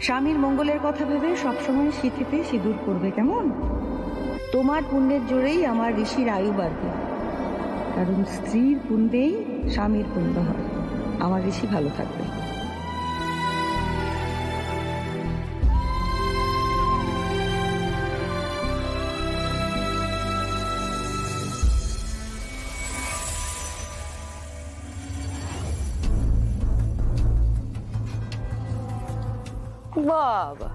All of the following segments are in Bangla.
স্বামীর মঙ্গলের কথা ভেবে সবসময় সিঁথিতে সিঁদুর করবে, কেমন? তোমার পুণ্যের জোরেই আমার ঋষির আয়ু বাড়বে, কারণ স্ত্রীর পুণ্যেই স্বামীর পুণ্য হয়। আমার ঋষি ভালো থাকবে। বাবা,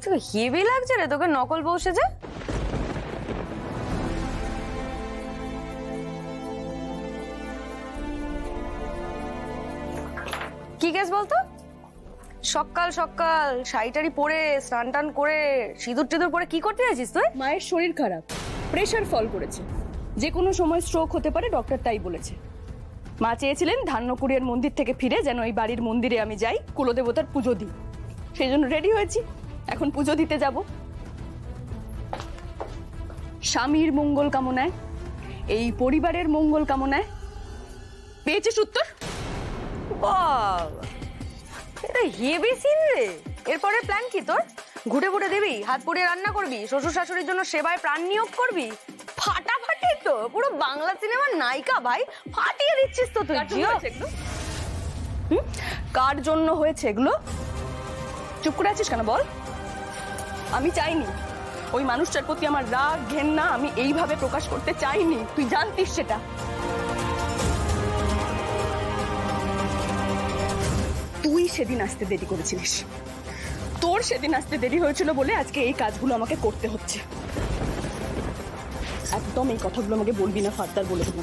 তোকে হেভি লাগছে রে, তোকে নকল বসেছে। কি কেস বলতো? সকাল সকাল শাড়িটারি পরে স্নান টান করে সিঁদুর টিঁদুর পরে কি করতে যাচ্ছিস তুই? মায়ের শরীর খারাপ, প্রেশার ফল করেছে, যে কোনো সময় স্ট্রোক হতে পারে, ডক্টর তাই বলেছে। মা চেয়েছিলেন ধান্যকুড়িয়ার মন্দির থেকে ফিরে যেন এই বাড়ির মন্দিরে আমি যাই, কুলদেবতার পুজো দিই। সেই জন্য রেডি হয়েছি, এখন পুজো দিতে যাব। স্বামীর মঙ্গল কামনায়, এই পরিবারের মঙ্গল কামনায়। পেয়েছিস উত্তর? বাবা, এটা হেভি সিন রে। এরপরে প্ল্যান কি তোর? ঘুটে ঘুটে দিবি, হাত পুড়িয়ে রান্না করবি, শ্বশুর শাশুড়ির জন্য সেবায় প্রাণ নিয়োগ করবি? ফাটাফাটি তো, পুরো বাংলা সিনেমার নায়িকা ভাই, ফাটিয়ে দিচ্ছিস তো তুই। কার জন্য হয়েছে এগুলো? চুপ করে আছিস কেন বল? আমি চাইনি ওই মানুষটার প্রতি আমার রাগ ঘেন্না আমি এইভাবে প্রকাশ করতে চাইনি, তুই জানতিস সেটা। তুই সেদিন আসতে দেরি করেছিলিস, তোর সেদিন আসতে দেরি হয়েছিল বলে আজকে এই কাজগুলো আমাকে করতে হচ্ছে। একদম এই কথাগুলো আমাকে বলবি না, ফার্দার বলে দেবো।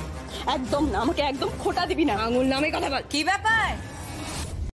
একদম না, আমাকে একদম খোটা দিবি না। আঙুল নামে কথা বল। কি ব্যাপার?